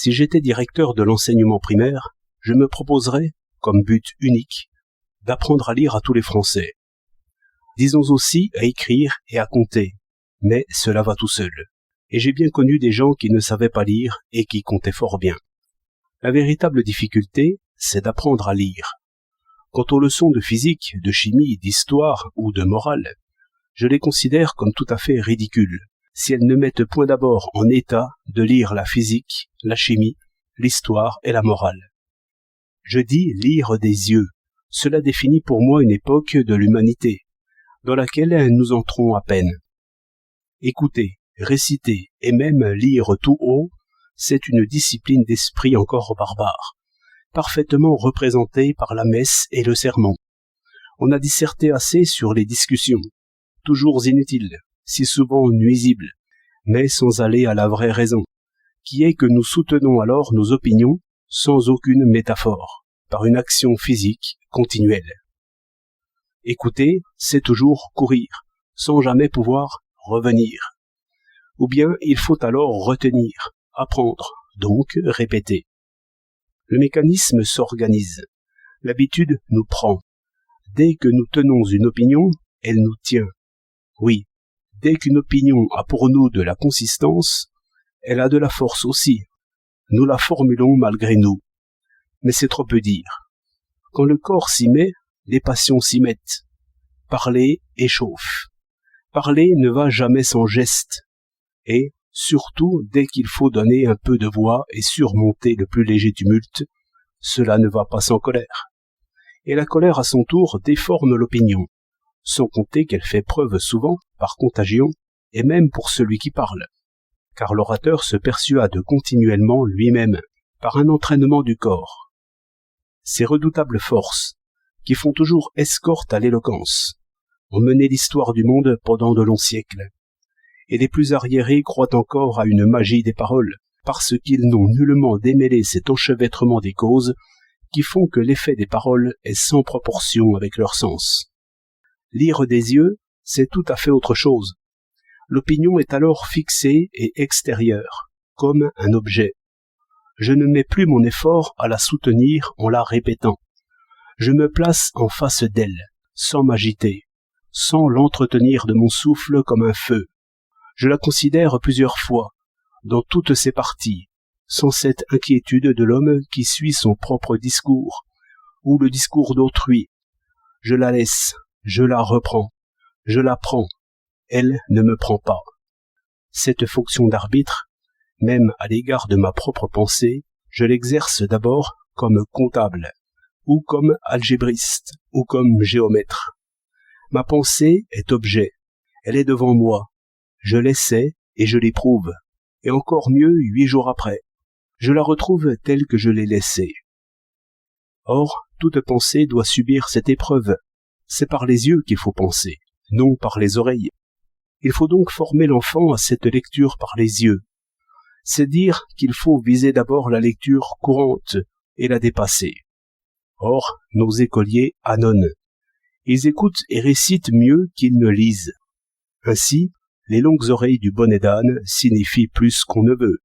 Si j'étais directeur de l'enseignement primaire, je me proposerais, comme but unique, d'apprendre à lire à tous les Français. Disons aussi à écrire et à compter, mais cela va tout seul. Et j'ai bien connu des gens qui ne savaient pas lire et qui comptaient fort bien. La véritable difficulté, c'est d'apprendre à lire. Quant aux leçons de physique, de chimie, d'histoire ou de morale, je les considère comme tout à fait ridicules, si elles ne mettent point d'abord en état de lire la physique, la chimie, l'histoire et la morale. Je dis lire des yeux. Cela définit pour moi une époque de l'humanité, dans laquelle nous entrons à peine. Écouter, réciter et même lire tout haut, c'est une discipline d'esprit encore barbare, parfaitement représentée par la messe et le sermon. On a disserté assez sur les discussions, toujours inutiles, si souvent nuisibles, mais sans aller à la vraie raison, qui est que nous soutenons alors nos opinions sans aucune métaphore, par une action physique continuelle. Écouter, c'est toujours courir, sans jamais pouvoir revenir. Ou bien il faut alors retenir, apprendre, donc répéter. Le mécanisme s'organise. L'habitude nous prend. Dès que nous tenons une opinion, elle nous tient. Oui, dès qu'une opinion a pour nous de la consistance, elle a de la force aussi. Nous la formulons malgré nous. Mais c'est trop peu dire. Quand le corps s'y met, les passions s'y mettent. Parler échauffe. Parler ne va jamais sans geste. Et, surtout, dès qu'il faut donner un peu de voix et surmonter le plus léger tumulte, cela ne va pas sans colère. Et la colère à son tour déforme l'opinion, sans compter qu'elle fait preuve souvent, par contagion, et même pour celui qui parle, car l'orateur se persuade continuellement lui-même, par un entraînement du corps. Ces redoutables forces, qui font toujours escorte à l'éloquence, ont mené l'histoire du monde pendant de longs siècles, et les plus arriérés croient encore à une magie des paroles, parce qu'ils n'ont nullement démêlé cet enchevêtrement des causes qui font que l'effet des paroles est sans proportion avec leur sens. Lire des yeux, c'est tout à fait autre chose. L'opinion est alors fixée et extérieure, comme un objet. Je ne mets plus mon effort à la soutenir en la répétant. Je me place en face d'elle, sans m'agiter, sans l'entretenir de mon souffle comme un feu. Je la considère plusieurs fois, dans toutes ses parties, sans cette inquiétude de l'homme qui suit son propre discours, ou le discours d'autrui. Je la laisse, je la reprends, je la prends, elle ne me prend pas. Cette fonction d'arbitre, même à l'égard de ma propre pensée, je l'exerce d'abord comme comptable, ou comme algébriste, ou comme géomètre. Ma pensée est objet, elle est devant moi, je l'essaie et je l'éprouve, et encore mieux 8 jours après, je la retrouve telle que je l'ai laissée. Or, toute pensée doit subir cette épreuve, c'est par les yeux qu'il faut penser, non par les oreilles. Il faut donc former l'enfant à cette lecture par les yeux. C'est dire qu'il faut viser d'abord la lecture courante et la dépasser. Or, nos écoliers ânonnent. Ils écoutent et récitent mieux qu'ils ne lisent. Ainsi, les longues oreilles du bonnet d'âne signifient plus qu'on ne veut.